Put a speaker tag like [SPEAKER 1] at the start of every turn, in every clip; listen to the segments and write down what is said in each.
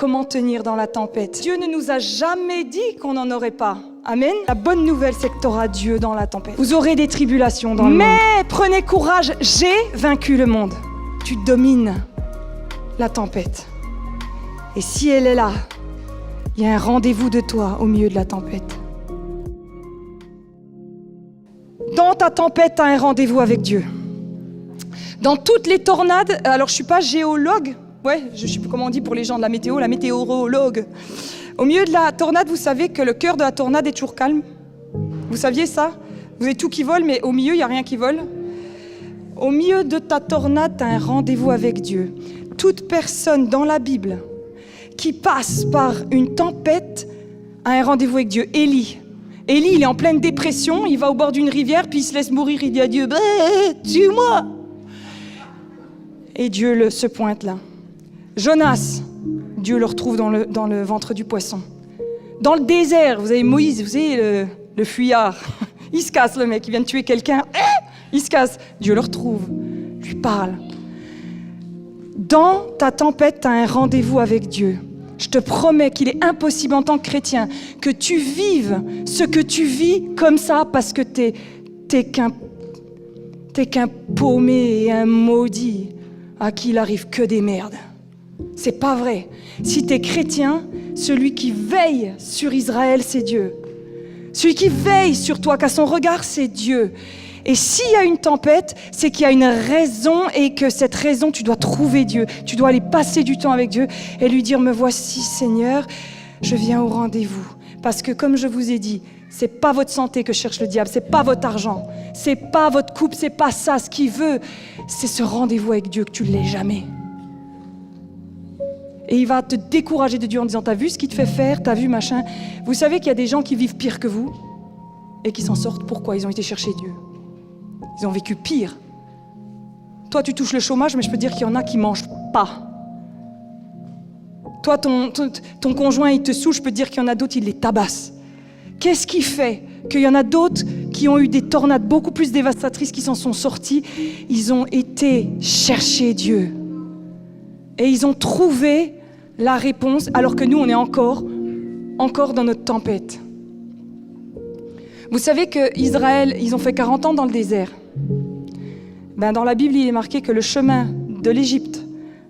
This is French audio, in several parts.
[SPEAKER 1] comment tenir dans la tempête. Dieu ne nous a jamais dit qu'on n'en aurait pas. Amen. La bonne nouvelle, c'est que tu auras Dieu dans la tempête. Vous aurez des tribulations dans le monde. Mais prenez courage, j'ai vaincu le monde. Tu domines la tempête. Et si elle est là, il y a un rendez-vous de toi au milieu de la tempête. Dans ta tempête, tu as un rendez-vous avec Dieu. Dans toutes les tornades, alors je ne suis pas géologue, je ne sais plus comment on dit pour les gens de la météo, la météorologue. Au milieu de la tornade, vous savez que le cœur de la tornade est toujours calme. Vous saviez ça? Vous avez tout qui vole, mais au milieu, il n'y a rien qui vole. Au milieu de ta tornade, tu as un rendez-vous avec Dieu. Toute personne dans la Bible qui passe par une tempête a un rendez-vous avec Dieu. Élie, il est en pleine dépression, il va au bord d'une rivière, puis il se laisse mourir, il dit à Dieu, tue-moi. Et Dieu se pointe là. Jonas, Dieu le retrouve dans le ventre du poisson. Dans le désert, vous avez Moïse, vous savez, le fuyard. Il se casse, le mec, il vient de tuer quelqu'un. Il se casse. Dieu le retrouve, lui parle. Dans ta tempête, tu as un rendez-vous avec Dieu. Je te promets qu'il est impossible en tant que chrétien que tu vives ce que tu vis comme ça parce que t'es qu'un paumé et un maudit à qui il arrive que des merdes. C'est pas vrai. Si tu es chrétien, celui qui veille sur Israël, c'est Dieu. Celui qui veille sur toi, qu'à son regard, c'est Dieu. Et s'il y a une tempête, c'est qu'il y a une raison et que cette raison, tu dois trouver Dieu. Tu dois aller passer du temps avec Dieu et lui dire, me voici Seigneur, je viens au rendez-vous. Parce que comme je vous ai dit, c'est pas votre santé que cherche le diable, c'est pas votre argent, c'est pas votre couple, c'est pas ça. Ce qu'il veut, c'est ce rendez-vous avec Dieu que tu ne l'aies jamais. Et il va te décourager de Dieu en disant, t'as vu ce qu'il te fait faire, t'as vu machin. Vous savez qu'il y a des gens qui vivent pire que vous et qui s'en sortent. Pourquoi? Ils ont été chercher Dieu. Ils ont vécu pire. Toi, tu touches le chômage, mais je peux te dire qu'il y en a qui ne mangent pas. Toi, ton conjoint, il te saoule, je peux te dire qu'il y en a d'autres, il les tabasse. Qu'est-ce qui fait qu'il y en a d'autres qui ont eu des tornades beaucoup plus dévastatrices, qui s'en sont sortis? Ils ont été chercher Dieu. Et ils ont trouvé la réponse, alors que nous, on est encore dans notre tempête. Vous savez qu'Israël, ils ont fait 40 ans dans le désert. Dans la Bible, il est marqué que le chemin de l'Égypte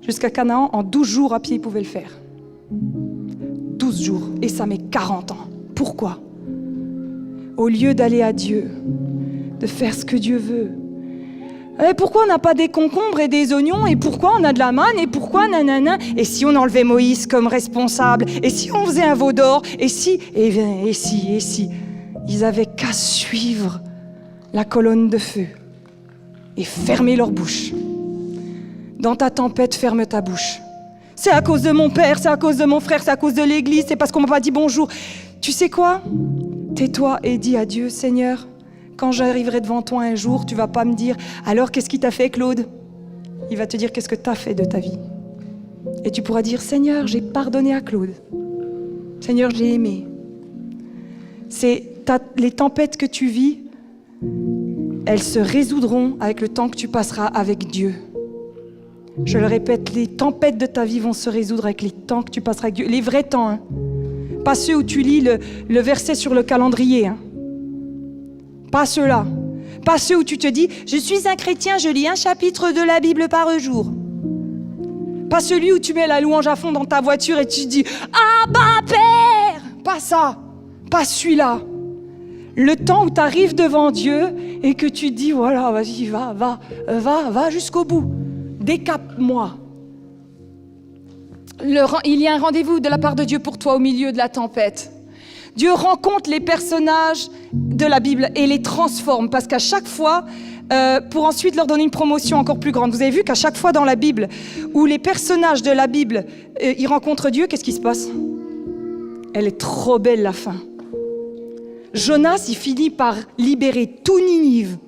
[SPEAKER 1] jusqu'à Canaan, en 12 jours à pied, ils pouvaient le faire. 12 jours. Et ça met 40 ans. Pourquoi? Au lieu d'aller à Dieu, de faire ce que Dieu veut. Et pourquoi on n'a pas des concombres et des oignons? Et pourquoi on a de la manne? Et pourquoi nanana? Et si on enlevait Moïse comme responsable? Et si on faisait un veau d'or? Et si? Et si? Ils avaient qu'à suivre la colonne de feu et fermer leur bouche. Dans ta tempête, ferme ta bouche. C'est à cause de mon père, c'est à cause de mon frère, c'est à cause de l'église, c'est parce qu'on m'a pas dit bonjour. Tu sais quoi? Tais-toi et dis à Dieu, Seigneur, quand j'arriverai devant toi un jour, tu vas pas me dire « Alors, qu'est-ce qui t'a fait, Claude ?» Il va te dire « Qu'est-ce que tu as fait de ta vie ?» Et tu pourras dire « Seigneur, j'ai pardonné à Claude. Seigneur, j'ai aimé. » Les tempêtes que tu vis, elles se résoudront avec le temps que tu passeras avec Dieu. Je le répète, les tempêtes de ta vie vont se résoudre avec les temps que tu passeras avec Dieu. Les vrais temps, hein. Pas ceux où tu lis le verset sur le calendrier. Hein. Pas ceux-là. Pas ceux où tu te dis « Je suis un chrétien, je lis un chapitre de la Bible par jour. » Pas celui où tu mets la louange à fond dans ta voiture et tu te dis « Abba Père !» Pas ça. Pas celui-là. Le temps où tu arrives devant Dieu et que tu te dis, voilà, vas-y, va jusqu'au bout. Décape-moi. Il y a un rendez-vous de la part de Dieu pour toi au milieu de la tempête. Dieu rencontre les personnages de la Bible et les transforme parce qu'à chaque fois, pour ensuite leur donner une promotion encore plus grande. Vous avez vu qu'à chaque fois dans la Bible, où les personnages de la Bible, ils rencontrent Dieu, qu'est-ce qui se passe? Elle est trop belle la fin. Jonas, il finit par libérer tout Ninive.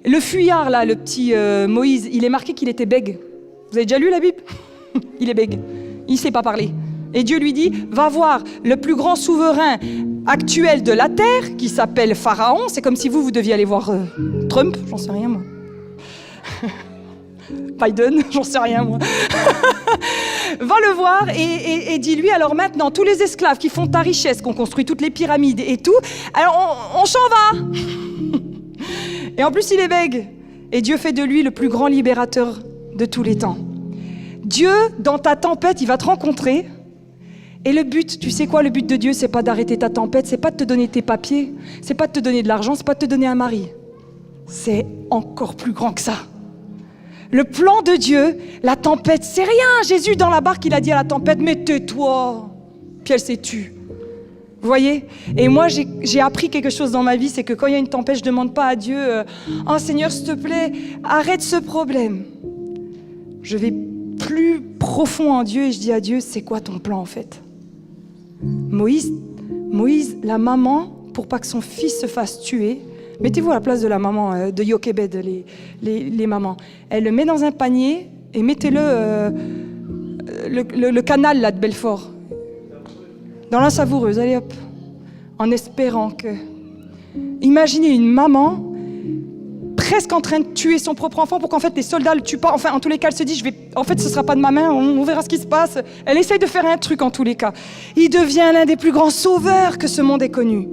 [SPEAKER 1] Le fuyard, là, le petit Moïse, il est marqué qu'il était bègue. Vous avez déjà lu la Bible? Il est bègue. Il ne sait pas parler. Et Dieu lui dit, va voir le plus grand souverain actuel de la terre, qui s'appelle Pharaon. C'est comme si vous deviez aller voir Trump, j'en sais rien, moi. Biden, j'en sais rien, moi. Va le voir et dis-lui, alors maintenant, tous les esclaves qui font ta richesse, qui ont construit toutes les pyramides et tout, alors on s'en va. Et en plus, il est bègue. Et Dieu fait de lui le plus grand libérateur de tous les temps. Dieu, dans ta tempête, il va te rencontrer. Et le but, tu sais quoi, le but de Dieu, c'est pas d'arrêter ta tempête, c'est pas de te donner tes papiers, c'est pas de te donner de l'argent, c'est pas de te donner un mari. C'est encore plus grand que ça. Le plan de Dieu, la tempête, c'est rien. Jésus, dans la barque, il a dit à la tempête, mais tais-toi. Puis elle s'est tue. Vous voyez? Et moi, j'ai appris quelque chose dans ma vie, c'est que quand il y a une tempête, je ne demande pas à Dieu, oh Seigneur, s'il te plaît, arrête ce problème. Je vais plus profond en Dieu et je dis à Dieu, c'est quoi ton plan en fait? Moïse, la maman, pour pas que son fils se fasse tuer, mettez-vous à la place de la maman de Jochebed, les mamans. Elle le met dans un panier et mettez-le le canal là de Belfort. Dans la savoureuse, allez hop. En espérant que... Imaginez une maman presque en train de tuer son propre enfant pour qu'en fait les soldats le tuent pas. Enfin, en tous les cas, elle se dit, en fait, ce sera pas de ma main, on verra ce qui se passe. Elle essaye de faire un truc en tous les cas. Il devient l'un des plus grands sauveurs que ce monde ait connu.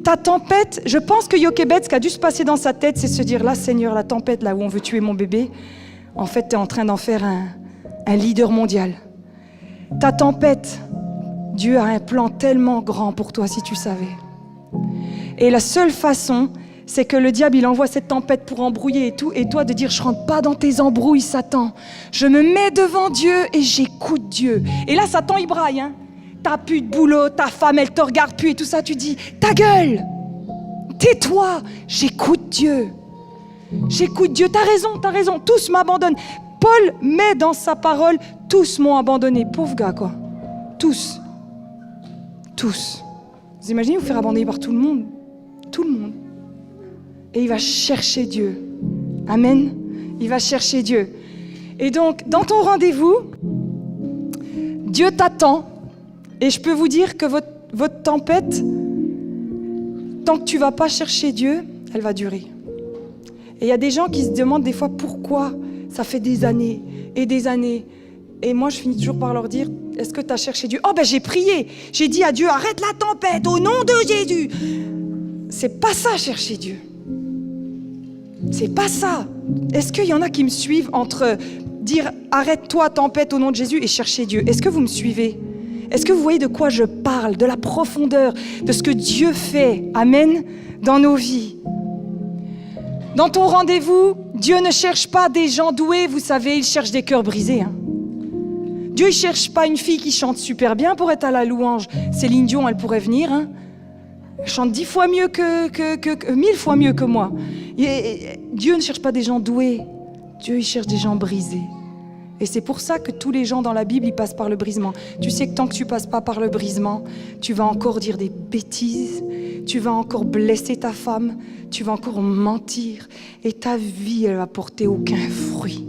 [SPEAKER 1] Ta tempête, je pense que Jochebed, ce qui a dû se passer dans sa tête, c'est se dire, là, Seigneur, la tempête, là où on veut tuer mon bébé, en fait, tu es en train d'en faire un leader mondial. Ta tempête, Dieu a un plan tellement grand pour toi, si tu savais. Et la seule façon, c'est que le diable, il envoie cette tempête pour embrouiller et tout, et toi de dire, je rentre pas dans tes embrouilles, Satan. Je me mets devant Dieu et j'écoute Dieu. Et là, Satan, il braille, hein. T'as plus de boulot, ta femme, elle te regarde plus et tout ça, tu dis, ta gueule, tais-toi, j'écoute Dieu. J'écoute Dieu, t'as raison, tous m'abandonnent. Paul met dans sa parole, tous m'ont abandonné. Pauvre gars, quoi. Tous. Vous imaginez vous faire abandonner par tout le monde? Tout le monde. Et il va chercher Dieu. Amen. Il va chercher Dieu. Et donc, dans ton rendez-vous, Dieu t'attend. Et je peux vous dire que votre tempête, tant que tu ne vas pas chercher Dieu, elle va durer. Et il y a des gens qui se demandent des fois pourquoi ça fait des années et des années. Et moi, je finis toujours par leur dire, est-ce que tu as cherché Dieu? Oh ben j'ai prié, j'ai dit à Dieu, arrête la tempête au nom de Jésus. C'est pas ça, chercher Dieu. C'est pas ça. Est-ce qu'il y en a qui me suivent entre dire, arrête-toi tempête au nom de Jésus et chercher Dieu? Est-ce que vous me suivez? Est-ce que vous voyez de quoi je parle? De la profondeur, de ce que Dieu fait, amen, dans nos vies. Dans ton rendez-vous, Dieu ne cherche pas des gens doués, vous savez, il cherche des cœurs brisés, hein. Dieu ne cherche pas une fille qui chante super bien pour être à la louange. Céline Dion, elle pourrait venir. Hein. Elle chante 10 fois mieux 1000 fois mieux que moi. Dieu ne cherche pas des gens doués. Dieu, il cherche des gens brisés. Et c'est pour ça que tous les gens dans la Bible, ils passent par le brisement. Tu sais que tant que tu ne passes pas par le brisement, tu vas encore dire des bêtises, tu vas encore blesser ta femme, tu vas encore mentir. Et ta vie, elle va porter aucun fruit.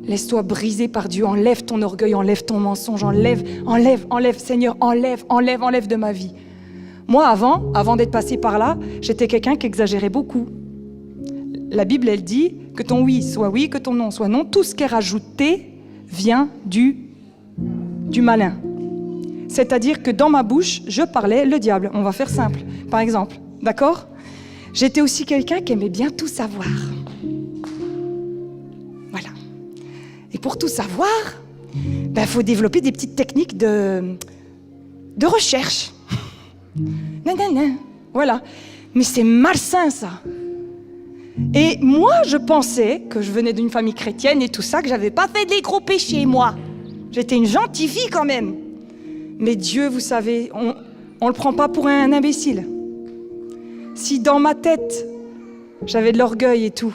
[SPEAKER 1] Laisse-toi briser par Dieu, enlève ton orgueil, enlève ton mensonge, enlève, Seigneur, enlève de ma vie. Moi, avant d'être passé par là, j'étais quelqu'un qui exagérait beaucoup. La Bible, elle dit que ton oui soit oui, que ton non soit non. Tout ce qui est rajouté vient du malin. C'est-à-dire que dans ma bouche, je parlais le diable. On va faire simple, par exemple. D'accord? J'étais aussi quelqu'un qui aimait bien tout savoir. Voilà. Et pour tout savoir, faut développer des petites techniques de recherche. Voilà. Mais c'est malsain, ça. Et moi, je pensais que je venais d'une famille chrétienne et tout ça, que j'avais pas fait des gros péchés, moi. J'étais une gentille fille quand même. Mais Dieu, vous savez, on le prend pas pour un imbécile. Si dans ma tête, j'avais de l'orgueil et tout,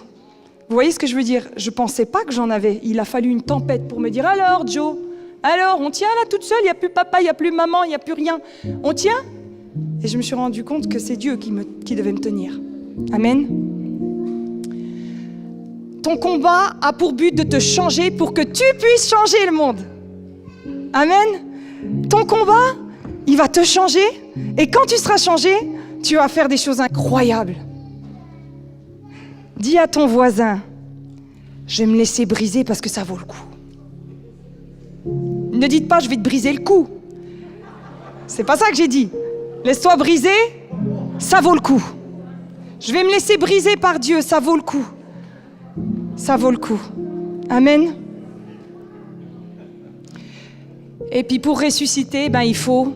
[SPEAKER 1] vous voyez ce que je veux dire? Je pensais pas que j'en avais. Il a fallu une tempête pour me dire, alors Joe, alors on tient là toute seule, il n'y a plus papa, il n'y a plus maman, il n'y a plus rien. On tient? Et je me suis rendu compte que c'est Dieu qui devait me tenir. Amen. Ton combat a pour but de te changer pour que tu puisses changer le monde. Amen. Ton combat, il va te changer. Et quand tu seras changé, tu vas faire des choses incroyables. Dis à ton voisin, je vais me laisser briser parce que ça vaut le coup. Ne dites pas, je vais te briser le cou. C'est pas ça que j'ai dit. Laisse-toi briser, ça vaut le coup. Je vais me laisser briser par Dieu, ça vaut le coup. Ça vaut le coup. Amen. Et puis pour ressusciter, il faut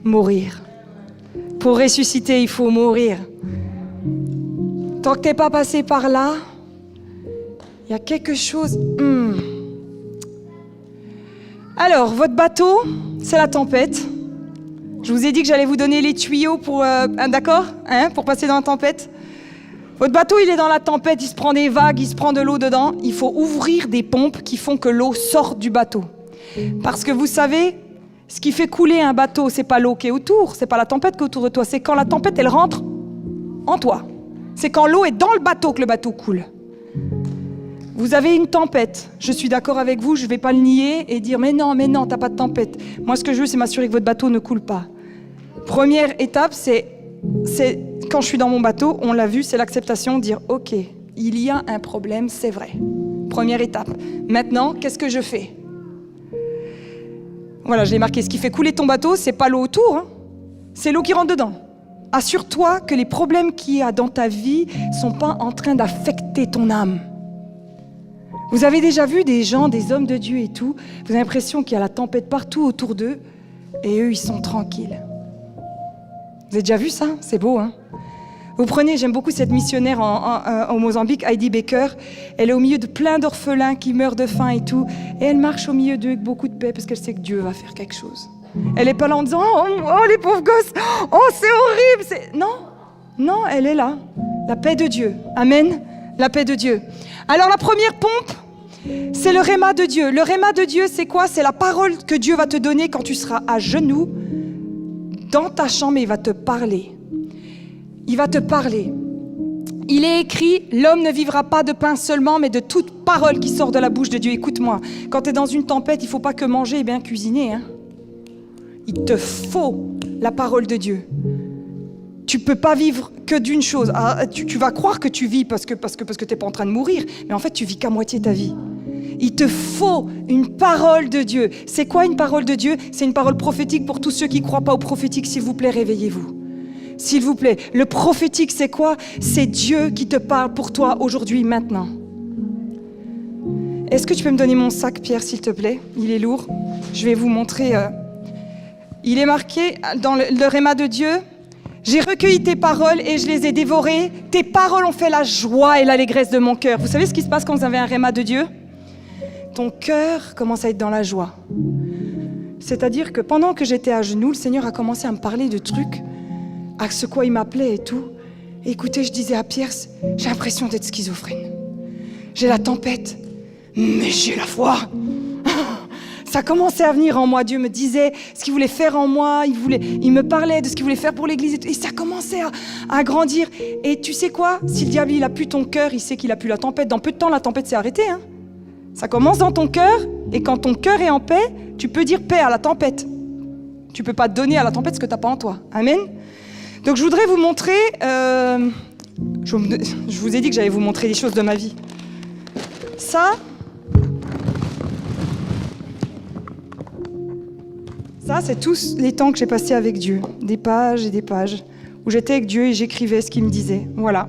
[SPEAKER 1] mourir. Pour ressusciter, il faut mourir. Tant que tu n'es pas passé par là, il y a quelque chose... Alors, votre bateau, c'est la tempête. Je vous ai dit que j'allais vous donner les tuyaux pour... d'accord, pour passer dans la tempête. Votre bateau, il est dans la tempête, il se prend des vagues, il se prend de l'eau dedans. Il faut ouvrir des pompes qui font que l'eau sorte du bateau. Parce que vous savez, ce qui fait couler un bateau, c'est pas l'eau qui est autour, c'est pas la tempête qui est autour de toi, c'est quand la tempête, elle rentre en toi. C'est quand l'eau est dans le bateau que le bateau coule. Vous avez une tempête, je suis d'accord avec vous, je ne vais pas le nier et dire mais non, t'as pas de tempête. Moi, ce que je veux, c'est m'assurer que votre bateau ne coule pas. Première étape, c'est quand je suis dans mon bateau, on l'a vu, c'est l'acceptation, dire ok, il y a un problème, c'est vrai. Première étape. Maintenant, qu'est-ce que je fais? Voilà, je l'ai marqué, ce qui fait couler ton bateau, c'est pas l'eau autour, c'est l'eau qui rentre dedans. Assure-toi que les problèmes qu'il y a dans ta vie ne sont pas en train d'affecter ton âme. Vous avez déjà vu des gens, des hommes de Dieu et tout, vous avez l'impression qu'il y a la tempête partout autour d'eux, et eux, ils sont tranquilles. Vous avez déjà vu ça? C'est beau, hein? Vous prenez, j'aime beaucoup cette missionnaire au Mozambique, Heidi Baker, elle est au milieu de plein d'orphelins qui meurent de faim et tout, et elle marche au milieu d'eux avec beaucoup de paix, parce qu'elle sait que Dieu va faire quelque chose. Elle n'est pas là en disant « Oh, les pauvres gosses, oh, c'est horrible !» Non, elle est là. La paix de Dieu. Amen. La paix de Dieu. Alors la première pompe, c'est le réma de Dieu. Le réma de Dieu, c'est quoi? C'est la parole que Dieu va te donner quand tu seras à genoux dans ta chambre et il va te parler. Il va te parler. Il est écrit, l'homme ne vivra pas de pain seulement, mais de toute parole qui sort de la bouche de Dieu. Écoute-moi, quand tu es dans une tempête, il ne faut pas que manger et bien cuisiner. Il te faut la parole de Dieu. Tu ne peux pas vivre que d'une chose. Tu vas croire que tu vis parce que tu n'es pas en train de mourir, mais en fait, tu vis qu'à moitié ta vie. Il te faut une parole de Dieu. C'est quoi une parole de Dieu? C'est une parole prophétique pour tous ceux qui ne croient pas au prophétique. S'il vous plaît, réveillez-vous. S'il vous plaît. Le prophétique, c'est quoi? C'est Dieu qui te parle pour toi aujourd'hui, maintenant. Est-ce que tu peux me donner mon sac, Pierre, s'il te plaît? Il est lourd. Je vais vous montrer. Il est marqué dans le réma de Dieu. J'ai recueilli tes paroles et je les ai dévorées. Tes paroles ont fait la joie et l'allégresse de mon cœur. Vous savez ce qui se passe quand vous avez un réma de Dieu? Ton cœur commence à être dans la joie. C'est-à-dire que pendant que j'étais à genoux, le Seigneur a commencé à me parler de trucs, à ce quoi il m'appelait et tout. Et écoutez, je disais à Pierre, j'ai l'impression d'être schizophrène. J'ai la tempête, mais j'ai la foi. Ça commençait à venir en moi. Dieu me disait ce qu'il voulait faire en moi. Il me parlait de ce qu'il voulait faire pour l'Église. Et ça commençait à grandir. Et tu sais quoi? Si le diable, il a pu ton cœur, il sait qu'il a pu la tempête. Dans peu de temps, la tempête s'est arrêtée. Ça commence dans ton cœur. Et quand ton cœur est en paix, tu peux dire paix à la tempête. Tu ne peux pas donner à la tempête ce que tu n'as pas en toi. Amen. Donc je voudrais vous montrer... je vous ai dit que j'allais vous montrer des choses de ma vie. Ça, c'est tous les temps que j'ai passés avec Dieu. Des pages et des pages où j'étais avec Dieu et j'écrivais ce qu'il me disait. Voilà.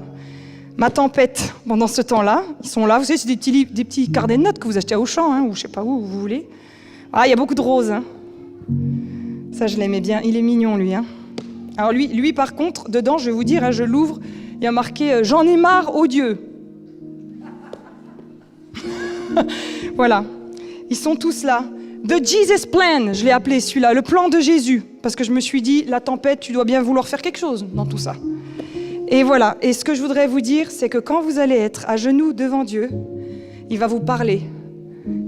[SPEAKER 1] Ma tempête, pendant ce temps-là, ils sont là. Vous savez, c'est des petits carnets de notes que vous achetez à Auchan, ou je ne sais pas où vous voulez. Ah, il y a beaucoup de roses. Ça, je l'aimais bien. Il est mignon, lui. Alors lui, par contre, dedans, je vais vous dire, je l'ouvre, il y a marqué « J'en ai marre, ô Dieu ». Voilà. Ils sont tous là. The Jesus Plan, je l'ai appelé celui-là, le plan de Jésus. Parce que je me suis dit, la tempête, tu dois bien vouloir faire quelque chose dans tout ça. Et voilà. Et ce que je voudrais vous dire, c'est que quand vous allez être à genoux devant Dieu, il va vous parler.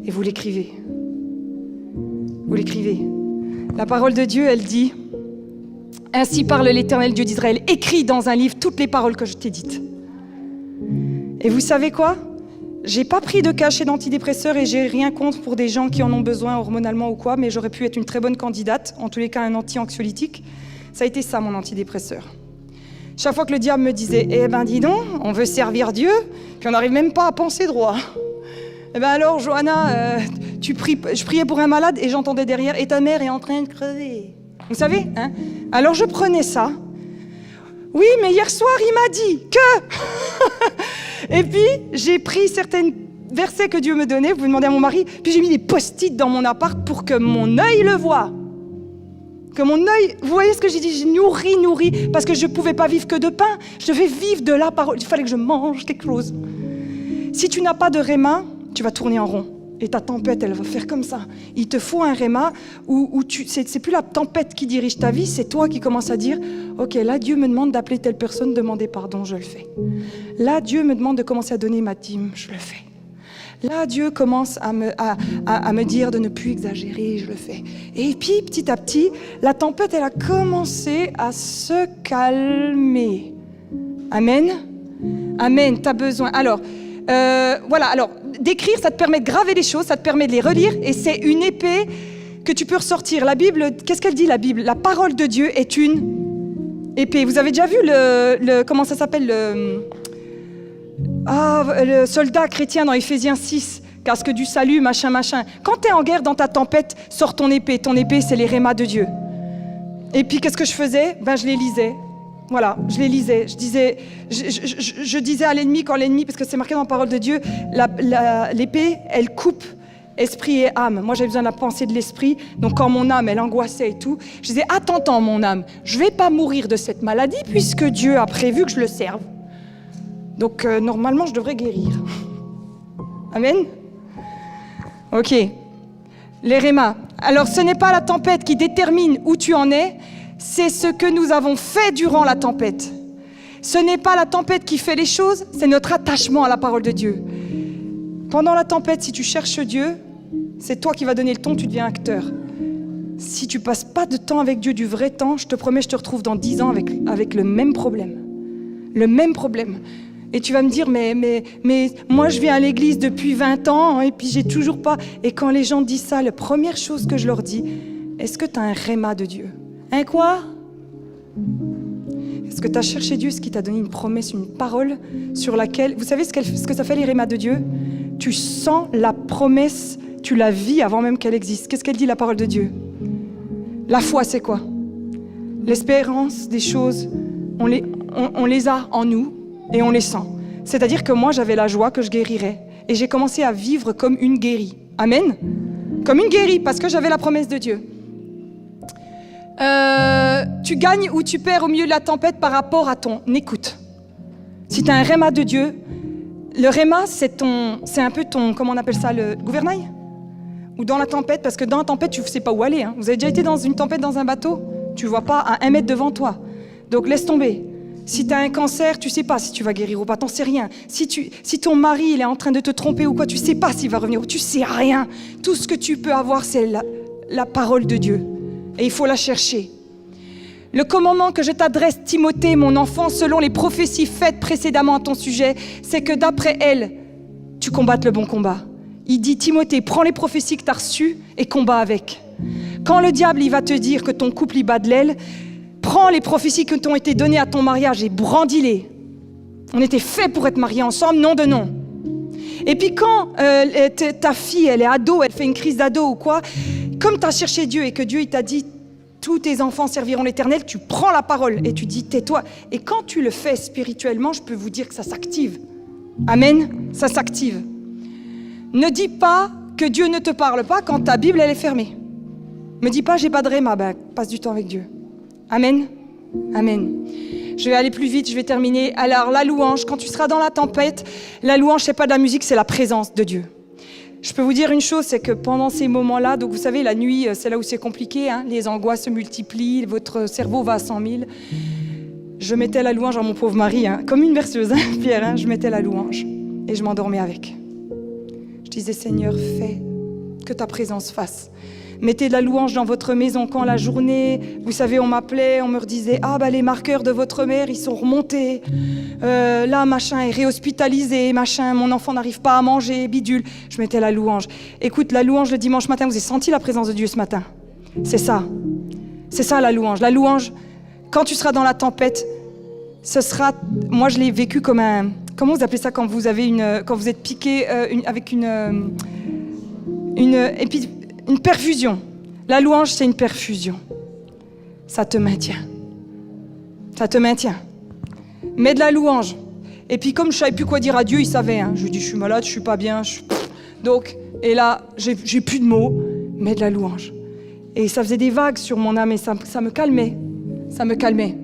[SPEAKER 1] Et vous l'écrivez. Vous l'écrivez. La parole de Dieu, elle dit, « Ainsi parle l'Éternel Dieu d'Israël, écris dans un livre toutes les paroles que je t'ai dites. » Et vous savez quoi? J'ai pas pris de cachet d'antidépresseurs et j'ai rien contre pour des gens qui en ont besoin hormonalement ou quoi, mais j'aurais pu être une très bonne candidate, en tous les cas un anti-anxiolytique. Ça a été ça mon antidépresseur. Chaque fois que le diable me disait « Eh ben dis donc, on veut servir Dieu, puis on n'arrive même pas à penser droit. » Eh ben alors Johanna, je priais pour un malade et j'entendais derrière, et ta mère est en train de crever. Vous savez, hein? Alors je prenais ça. Oui, mais hier soir, il m'a dit que... Et puis, j'ai pris certains versets que Dieu me donnait, vous pouvez demander à mon mari, puis j'ai mis des post-it dans mon appart pour que mon œil le voie. Que mon œil, vous voyez ce que j'ai dit, j'ai nourri, parce que je ne pouvais pas vivre que de pain, je devais vivre de la parole, il fallait que je mange quelque chose. Si tu n'as pas de réma, tu vas tourner en rond. Et ta tempête, elle va faire comme ça. Il te faut un réma où c'est plus la tempête qui dirige ta vie, c'est toi qui commences à dire « Ok, là, Dieu me demande d'appeler telle personne, demander pardon, je le fais. Là, Dieu me demande de commencer à donner ma dîme, je le fais. Là, Dieu commence à me dire de ne plus exagérer, je le fais. » Et puis, petit à petit, la tempête, elle a commencé à se calmer. Amen. Amen, tu as besoin. Alors, voilà, alors, d'écrire, ça te permet de graver les choses, ça te permet de les relire, et c'est une épée que tu peux ressortir. La Bible, qu'est-ce qu'elle dit, la Bible? La parole de Dieu est une épée. Vous avez déjà vu comment ça s'appelle, le soldat chrétien dans Éphésiens 6, casque du salut, machin. Quand tu es en guerre dans ta tempête, sors ton épée. Ton épée, c'est les rémas de Dieu. Et puis, qu'est-ce que je faisais? Je les lisais. Voilà, je les lisais. Je disais à l'ennemi, parce que c'est marqué dans la parole de Dieu, l'épée, elle coupe esprit et âme. Moi, j'avais besoin de la pensée de l'esprit. Donc, quand mon âme, elle angoissait et tout, je disais, attends, mon âme, je ne vais pas mourir de cette maladie puisque Dieu a prévu que je le serve. Donc, normalement, je devrais guérir. Amen. Ok. Les rémas. Alors, ce n'est pas la tempête qui détermine où tu en es, c'est ce que nous avons fait durant la tempête. Ce n'est pas la tempête qui fait les choses, c'est notre attachement à la parole de Dieu. Pendant la tempête, si tu cherches Dieu, c'est toi qui vas donner le ton, tu deviens acteur. Si tu passes pas de temps avec Dieu, du vrai temps, je te promets, je te retrouve dans 10 ans avec le même problème. Le même problème. Et tu vas me dire, mais moi je viens à l'église depuis 20 ans et puis j'ai toujours pas... Et quand les gens disent ça, la première chose que je leur dis, est-ce que tu as un réma de Dieu? Un quoi? Est-ce que tu as cherché Dieu? Est-ce qu'il t'a donné une promesse, une parole sur laquelle... Vous savez ce que ça fait les rémas de Dieu? Tu sens la promesse, tu la vis avant même qu'elle existe. Qu'est-ce qu'elle dit la parole de Dieu? La foi, c'est quoi? L'espérance des choses, on les a en nous et on les sent. C'est-à-dire que moi, j'avais la joie que je guérirais. Et j'ai commencé à vivre comme une guérie. Amen? Comme une guérie, parce que j'avais la promesse de Dieu. Tu gagnes ou tu perds au milieu de la tempête par rapport à ton écoute. Si tu as un réma de Dieu, le réma, c'est un peu ton, comment on appelle ça, le gouvernail? Ou dans la tempête, parce que dans la tempête, tu ne sais pas où aller. Hein. Vous avez déjà été dans une tempête dans un bateau? Tu ne vois pas à 1 mètre devant toi. Donc laisse tomber. Si tu as un cancer, tu ne sais pas si tu vas guérir ou pas, tu n'en sais rien. Si ton mari il est en train de te tromper ou quoi, tu ne sais pas s'il va revenir ou tu ne sais rien. Tout ce que tu peux avoir, c'est la parole de Dieu. Et il faut la chercher. Le commandement que je t'adresse, Timothée, mon enfant, selon les prophéties faites précédemment à ton sujet, c'est que d'après elles, tu combattes le bon combat. Il dit, Timothée, prends les prophéties que tu as reçues et combats avec. Quand le diable il va te dire que ton couple il bat de l'aile, prends les prophéties qui t'ont été données à ton mariage et brandis-les. On était faits pour être mariés ensemble, non de non. Et puis quand ta fille, elle est ado, elle fait une crise d'ado ou quoi, comme tu as cherché Dieu et que Dieu il t'a dit tous tes enfants serviront l'Éternel, tu prends la parole et tu dis tais-toi. Et quand tu le fais spirituellement, je peux vous dire que ça s'active. Amen, ça s'active. Ne dis pas que Dieu ne te parle pas quand ta Bible elle est fermée. Me dis pas j'ai pas de réma, passe du temps avec Dieu. Amen, amen. Je vais aller plus vite, je vais terminer. Alors la louange, quand tu seras dans la tempête, la louange c'est pas de la musique, c'est la présence de Dieu. Je peux vous dire une chose, c'est que pendant ces moments-là, donc vous savez, la nuit, c'est là où c'est compliqué, hein, les angoisses se multiplient, votre cerveau va à 100 000. Je mettais la louange à mon pauvre mari, hein, comme une berceuse, hein, Pierre, hein, je mettais la louange et je m'endormais avec. Je disais, Seigneur, fais que ta présence fasse. Mettez de la louange dans votre maison quand la journée, vous savez, on m'appelait, on me redisait « Ah, les marqueurs de votre mère, ils sont remontés. Là, machin est réhospitalisé, machin, mon enfant n'arrive pas à manger, bidule. » Je mettais la louange. Écoute, la louange le dimanche matin, vous avez senti la présence de Dieu ce matin? C'est ça. C'est ça la louange. La louange, quand tu seras dans la tempête, ce sera... Moi, je l'ai vécu comme un... Comment vous appelez ça quand vous avez quand vous êtes piqué avec une Et puis, une perfusion. La louange, c'est une perfusion. Ça te maintient. Ça te maintient. Mets de la louange. Et puis, comme je ne savais plus quoi dire à Dieu, il savait. Hein. Je lui dis, je suis malade, je ne suis pas bien. Donc, et là, j'ai plus de mots. Mets de la louange. Et ça faisait des vagues sur mon âme et ça me calmait. Ça me calmait.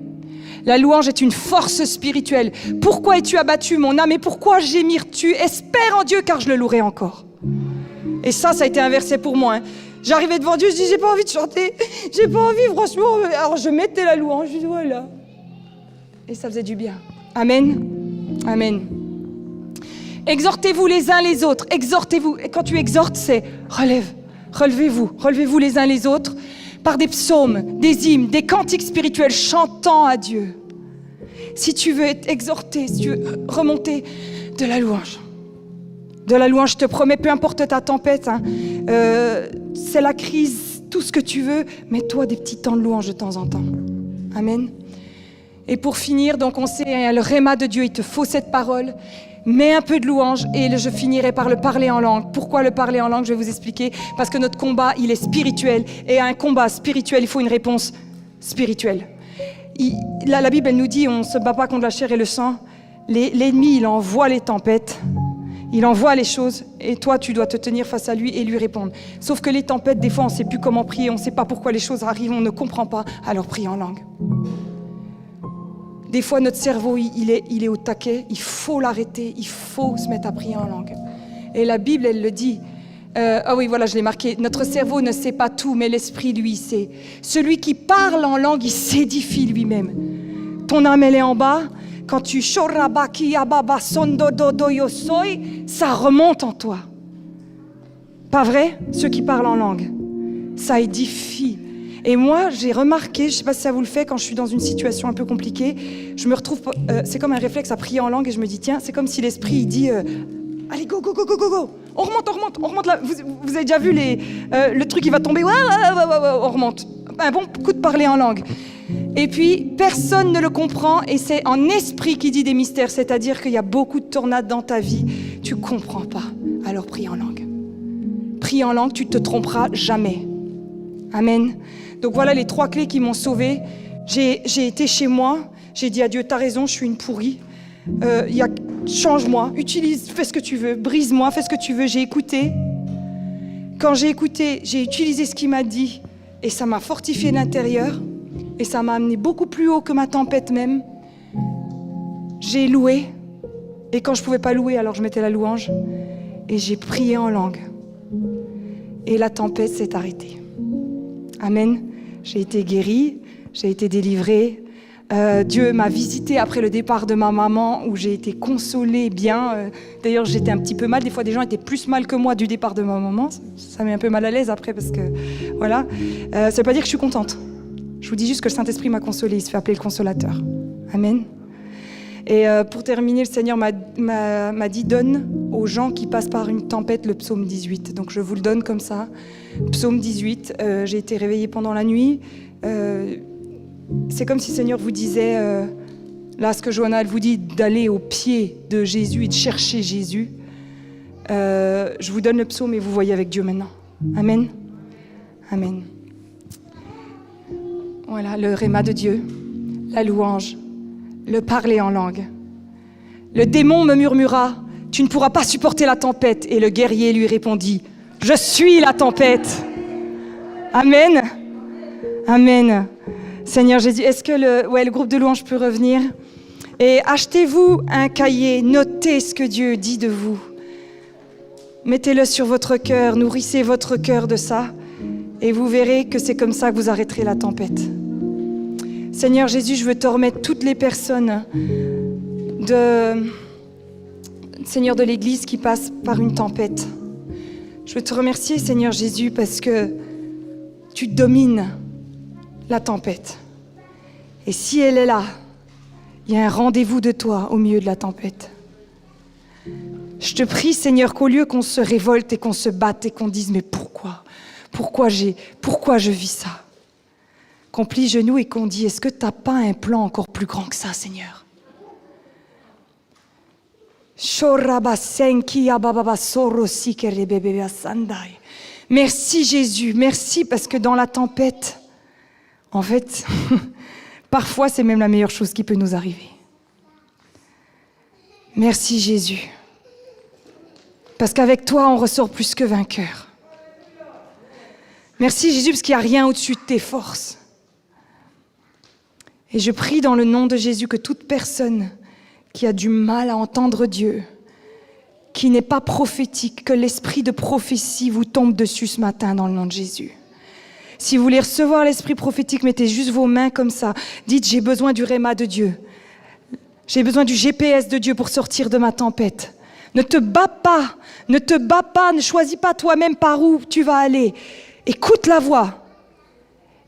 [SPEAKER 1] La louange est une force spirituelle. Pourquoi es-tu abattu, mon âme, et pourquoi gémir-tu? Espère en Dieu, car je le louerai encore. Et ça a été un verset pour moi. Hein. J'arrivais devant Dieu, je dis, j'ai pas envie de chanter, j'ai pas envie, franchement. Alors je mettais la louange, je dis, voilà. Et ça faisait du bien. Amen. Amen. Exhortez-vous les uns les autres. Exhortez-vous. Et quand tu exhortes, c'est relevez-vous. Relevez-vous les uns les autres par des psaumes, des hymnes, des cantiques spirituels chantant à Dieu. Si tu veux être exhorté, si tu veux remonter, de la louange. De la louange, je te promets, peu importe ta tempête, hein, c'est la crise, tout ce que tu veux, mets-toi des petits temps de louange de temps en temps. Amen. Et pour finir, donc on sait, le réma de Dieu, il te faut cette parole. Mets un peu de louange et je finirai par le parler en langue. Pourquoi le parler en langue? Je vais vous expliquer. Parce que notre combat, il est spirituel. Et à un combat spirituel, il faut une réponse spirituelle. Là, la Bible, elle nous dit, on ne se bat pas contre la chair et le sang. L'ennemi, il envoie les tempêtes. Il envoie les choses. Et toi, tu dois te tenir face à lui et lui répondre. Sauf que les tempêtes, des fois, on ne sait plus comment prier. On ne sait pas pourquoi les choses arrivent. On ne comprend pas. Alors prie en langue. Des fois, notre cerveau, il est au taquet, il faut l'arrêter, il faut se mettre à prier en langue. Et la Bible, elle le dit. Ah oui, voilà, je l'ai marqué. Notre cerveau ne sait pas tout, mais l'esprit, lui, sait. Celui qui parle en langue, il s'édifie lui-même. Ton âme, elle est en bas. Quand tu shorabaki ababa sondododo yosoi, ça remonte en toi. Pas vrai? Ceux qui parlent en langue, ça édifie. Et moi, j'ai remarqué, je ne sais pas si ça vous le fait, quand je suis dans une situation un peu compliquée, je me retrouve, c'est comme un réflexe à prier en langue et je me dis, tiens, c'est comme si l'esprit, il dit, allez, go, go, go, go, go, go, on remonte là. Vous avez déjà vu le truc qui va tomber, ouais, on remonte. Un bon coup de parler en langue. Et puis, personne ne le comprend et c'est en esprit qui dit des mystères, c'est-à-dire qu'il y a beaucoup de tornades dans ta vie, tu ne comprends pas, alors prie en langue. Prie en langue, tu ne te tromperas jamais. Amen. Donc voilà les 3 clés qui m'ont sauvée. J'ai été chez moi, j'ai dit à Dieu, t'as raison, je suis une pourrie. Change-moi, utilise, fais ce que tu veux, brise-moi, fais ce que tu veux. J'ai écouté. Quand j'ai écouté, j'ai utilisé ce qu'il m'a dit et ça m'a fortifié l'intérieur et ça m'a amené beaucoup plus haut que ma tempête même. J'ai loué et quand je ne pouvais pas louer, alors je mettais la louange et j'ai prié en langue. Et la tempête s'est arrêtée. Amen. J'ai été guérie, j'ai été délivrée. Dieu m'a visitée après le départ de ma maman où j'ai été consolée bien. D'ailleurs, j'étais un petit peu mal. Des fois, des gens étaient plus mal que moi du départ de ma maman. Ça met un peu mal à l'aise après parce que, voilà. Ça ne veut pas dire que je suis contente. Je vous dis juste que le Saint-Esprit m'a consolée. Il se fait appeler le consolateur. Amen. Et pour terminer, le Seigneur m'a dit, donne aux gens qui passent par une tempête le psaume 18. Donc je vous le donne comme ça. Psaume 18, j'ai été réveillée pendant la nuit. C'est comme si le Seigneur vous disait, là ce que Johanna elle vous dit, d'aller au pied de Jésus et de chercher Jésus. Je vous donne le psaume et vous voyez avec Dieu maintenant. Amen. Amen. Voilà, le réma de Dieu, la louange, le parler en langue. Le démon me murmura, tu ne pourras pas supporter la tempête. Et le guerrier lui répondit, je suis la tempête. Amen. Amen. Seigneur Jésus, est-ce que le groupe de louange peut revenir? Et achetez-vous un cahier, notez ce que Dieu dit de vous. Mettez-le sur votre cœur, nourrissez votre cœur de ça. Et vous verrez que c'est comme ça que vous arrêterez la tempête. Seigneur Jésus, je veux te remettre toutes les personnes Seigneur de l'Église qui passent par une tempête. Je veux te remercier, Seigneur Jésus, parce que tu domines la tempête. Et si elle est là, il y a un rendez-vous de toi au milieu de la tempête. Je te prie, Seigneur, qu'au lieu qu'on se révolte et qu'on se batte et qu'on dise « mais pourquoi je vis ça ?» Qu'on plie genoux et qu'on dit « est-ce que tu n'as pas un plan encore plus grand que ça, Seigneur ?» Merci Jésus, merci parce que dans la tempête, en fait, parfois c'est même la meilleure chose qui peut nous arriver. Merci Jésus, parce qu'avec toi on ressort plus que vainqueur. Merci Jésus parce qu'il n'y a rien au-dessus de tes forces. Et je prie dans le nom de Jésus que toute personne qui a du mal à entendre Dieu, qui n'est pas prophétique, que l'esprit de prophétie vous tombe dessus ce matin dans le nom de Jésus. Si vous voulez recevoir l'esprit prophétique, mettez juste vos mains comme ça. Dites, j'ai besoin du réma de Dieu. J'ai besoin du GPS de Dieu pour sortir de ma tempête. Ne te bats pas, ne choisis pas toi-même par où tu vas aller. Écoute la voix.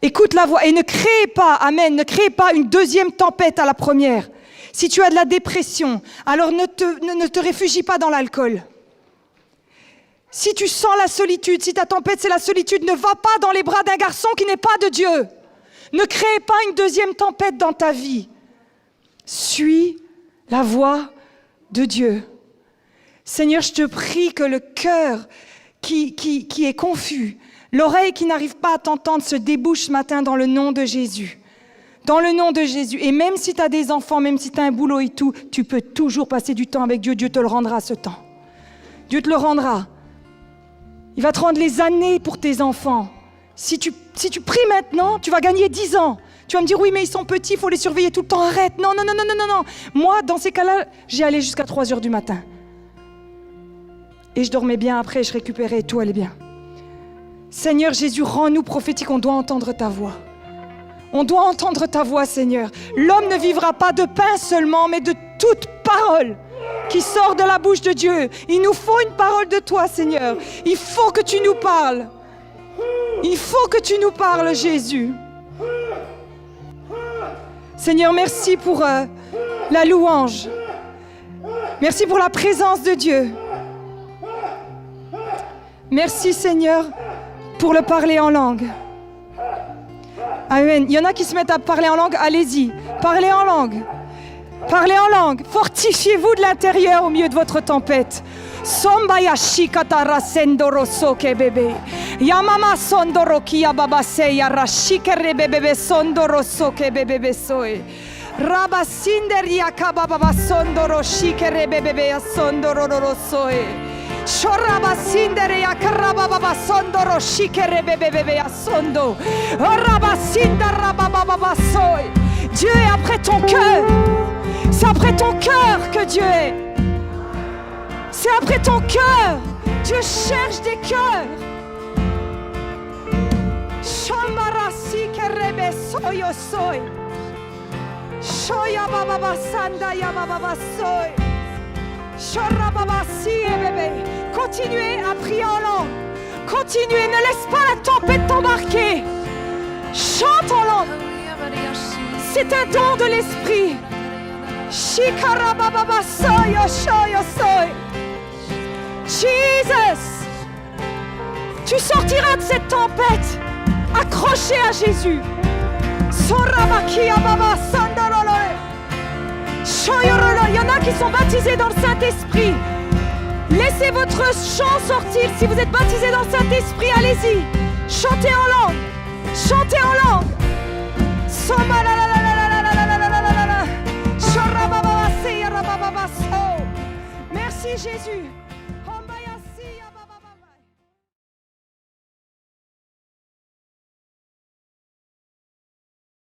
[SPEAKER 1] Écoute la voix et ne crée pas, amen, ne crée pas une deuxième tempête à la première. Si tu as de la dépression, alors ne te réfugie pas dans l'alcool. Si tu sens la solitude, si ta tempête c'est la solitude, ne va pas dans les bras d'un garçon qui n'est pas de Dieu. Ne crée pas une deuxième tempête dans ta vie. Suis la voix de Dieu. Seigneur, je te prie que le cœur qui est confus, l'oreille qui n'arrive pas à t'entendre se débouche ce matin dans le nom de Jésus. Dans le nom de Jésus. Et même si tu as des enfants, même si tu as un boulot et tout, tu peux toujours passer du temps avec Dieu. Dieu te le rendra ce temps. Dieu te le rendra. Il va te rendre les années pour tes enfants. Si tu pries maintenant, tu vas gagner 10 ans. Tu vas me dire, oui, mais ils sont petits, il faut les surveiller tout le temps. Arrête. Non. Moi, dans ces cas-là, j'y allais jusqu'à 3 heures du matin. Et je dormais bien après, je récupérais et tout allait bien. Seigneur Jésus, rends-nous prophétiques, on doit entendre ta voix. On doit entendre ta voix, Seigneur. L'homme ne vivra pas de pain seulement, mais de toute parole qui sort de la bouche de Dieu. Il nous faut une parole de toi, Seigneur. Il faut que tu nous parles. Il faut que tu nous parles, Jésus. Seigneur, merci pour la louange. Merci pour la présence de Dieu. Merci, Seigneur, pour le parler en langue. Amen. Il y en a qui se mettent à parler en langue, allez-y. Parlez en langue. Parlez en langue. Fortifiez-vous de l'intérieur au milieu de votre tempête. Sombaya shikatara sendoro soke bebe. Yamama sondoro kia baba seya rashikere bebe sondoro soke bebe soe. Raba sinderia kababa sondoro shikere bebe sondoro soe. Shoraba sinderia karababa sondoro shikere bebe sondo. Raba sindara baba soe. Dieu est après ton cœur. C'est après ton cœur que Dieu est. C'est après ton cœur. Dieu cherche des cœurs. Shamarasi kerebe soyo soy. Shoya baba sanda ya baba soy. Shora baba si bébé. Continuez à prier en langue. Continuez, ne laisse pas la tempête t'embarquer. Chante en langue. C'est un don de l'esprit. Shikara baba soyo shoyo soy. Jesus, tu sortiras de cette tempête accroché à Jésus. Il y en a qui sont baptisés dans le Saint-Esprit. Laissez votre chant sortir. Si vous êtes baptisés dans le Saint-Esprit, allez-y. Chantez en langue. Chantez en langue. Merci Jésus.